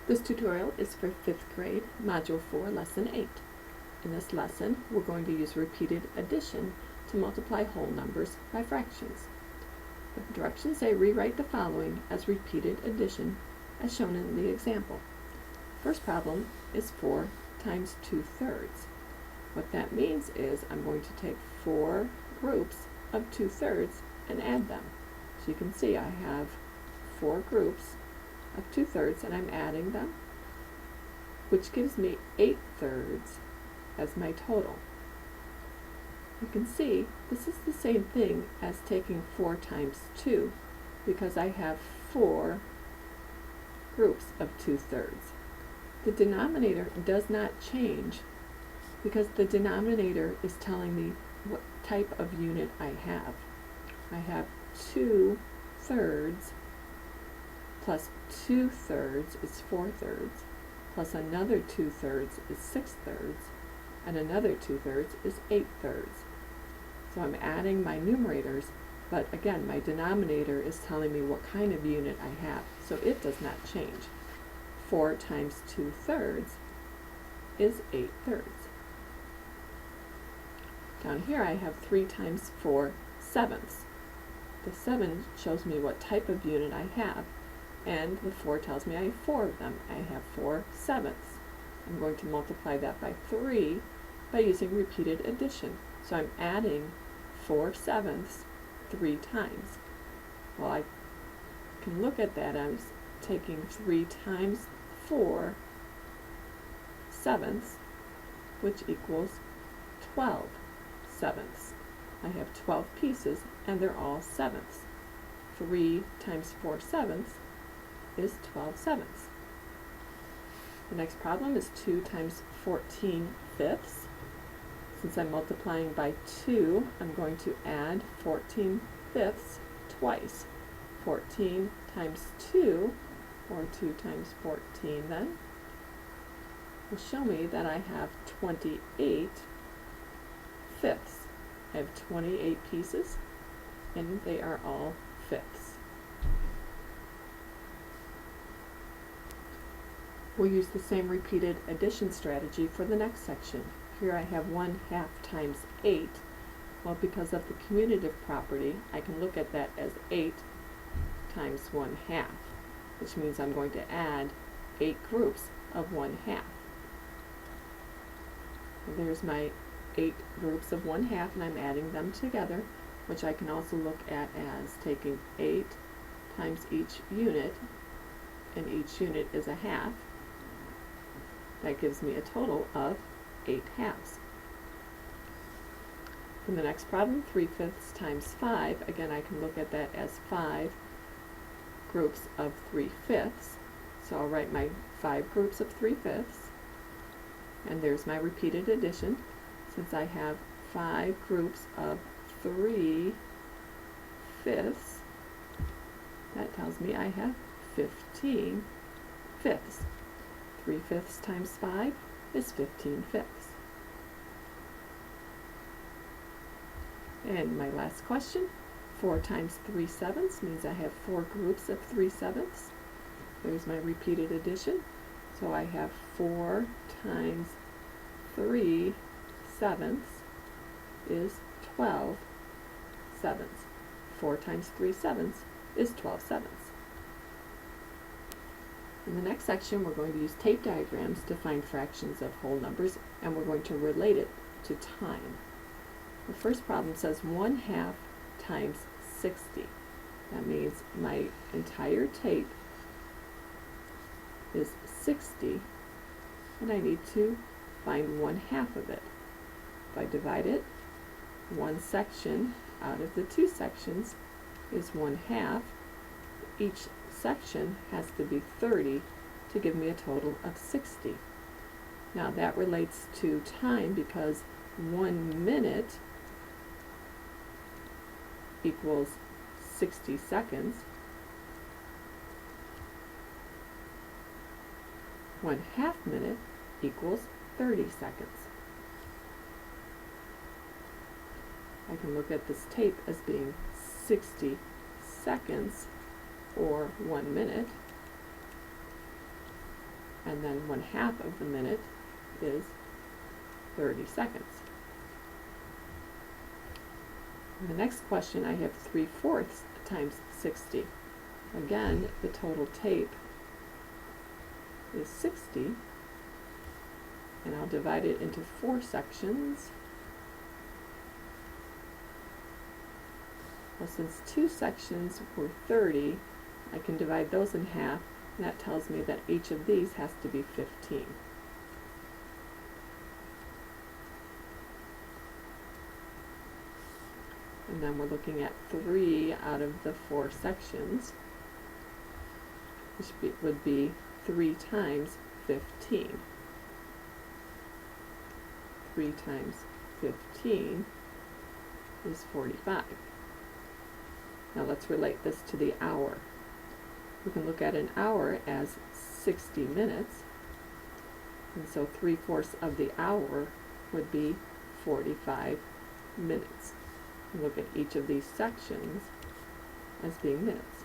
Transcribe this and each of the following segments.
This tutorial is for 5th grade, Module 4, Lesson 8. In this lesson, we're going to use repeated addition to multiply whole numbers by fractions. The directions say rewrite the following as repeated addition as shown in the example. First problem is 4 times 2/3. What that means is I'm going to take 4 groups of 2/3 and add them. So you can see I have 4 groups of 2/3 and I'm adding them, which gives me 8/3 as my total. You can see this is the same thing as taking 4 times 2 because I have 4 groups of 2/3. The denominator does not change because the denominator is telling me what type of unit I have. I have 2/3 plus 2/3 is 4/3, plus another 2/3 is 6/3, and another 2/3 is 8/3. So I'm adding my numerators, but again, my denominator is telling me what kind of unit I have, so it does not change. 4 times 2/3 is 8/3. Down here I have 3 times 4 sevenths. The 7 shows me what type of unit I have, and the 4 tells me I have 4 of them. I have 4 sevenths. I'm going to multiply that by 3 by using repeated addition. So I'm adding 4 sevenths 3 times. Well, I can look at that as taking 3 times 4 sevenths, which equals 12 sevenths. I have 12 pieces, and they're all sevenths. 3 times 4 sevenths is 12 sevenths. The next problem is 2 times 14 fifths. Since I'm multiplying by 2, I'm going to add 14 fifths twice. 14 times 2, or 2 times 14 then, will show me that I have 28 fifths. I have 28 pieces, and they are all fifths. We'll use the same repeated addition strategy for the next section. Here I have 1/2 times 8. Well, because of the commutative property, I can look at that as 8 times 1/2, which means I'm going to add 8 groups of 1/2. There's my 8 groups of 1/2, and I'm adding them together, which I can also look at as taking 8 times each unit, and each unit is a half. That gives me a total of 8 halves. For the next problem, 3/5 times 5, again I can look at that as 5 groups of 3/5. So I'll write my 5 groups of 3/5, and there's my repeated addition. Since I have 5 groups of 3/5, that tells me I have 15 fifths. 3/5 times 5 is 15 fifths. And my last question, 4 times 3/7 means I have 4 groups of 3/7. There's my repeated addition. So I have 4 times 3/7 is 12 sevenths. 4 times 3/7 is 12 sevenths. In the next section, we're going to use tape diagrams to find fractions of whole numbers, and we're going to relate it to time. The first problem says 1/2 times 60. That means my entire tape is 60, and I need to find 1/2 of it. If I divide it, one section out of the 2 sections is 1/2. Each section has to be 30 to give me a total of 60. Now that relates to time because 1 minute equals 60 seconds. 1/2 minute equals 30 seconds. I can look at this tape as being 60 seconds or 1 minute. and then 1/2 of the minute is 30 seconds. In the next question, I have 3/4 times 60. Again, the total tape is 60, and I'll divide it into 4 sections. Well, since 2 sections were 30, I can divide those in half, and that tells me that each of these has to be 15. And then we're looking at 3 out of the 4 sections, which would be 3 times 15. 3 times 15 is 45. Now let's relate this to the hour. We can look at an hour as 60 minutes, and so 3/4 of the hour would be 45 minutes. Look at each of these sections as being minutes.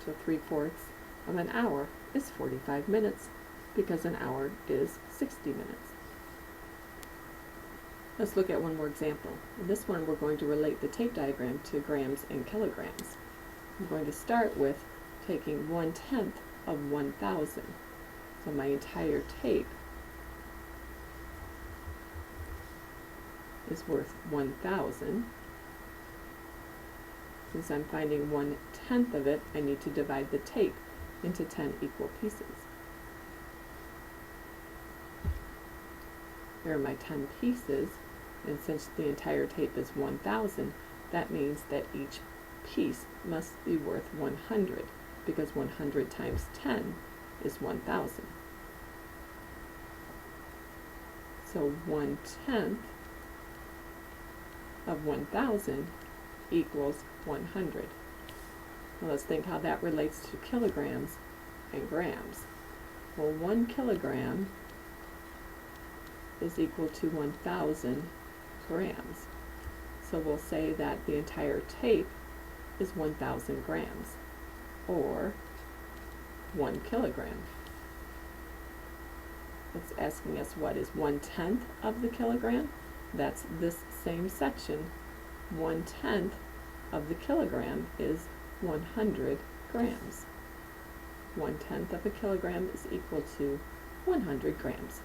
So 3/4 of an hour is 45 minutes because an hour is 60 minutes. Let's look at one more example. In this one, we're going to relate the tape diagram to grams and kilograms. I'm going to start with taking 1/10 of 1,000. So my entire tape is worth 1,000. Since I'm finding 1/10 of it, I need to divide the tape into 10 equal pieces. Here are my 10 pieces, and since the entire tape is 1,000, that means that each piece must be worth 100, because 100 times 10 is 1,000. So 1/10 of 1,000 equals 100. Now let's think how that relates to kilograms and grams. Well, 1 kilogram is equal to 1,000 grams. So we'll say that the entire tape is 1,000 grams, or 1 kilogram. It's asking us what is 1/10 of the kilogram. That's this same section. 1/10 of the kilogram is 100 grams. 1/10 of a kilogram is equal to 100 grams.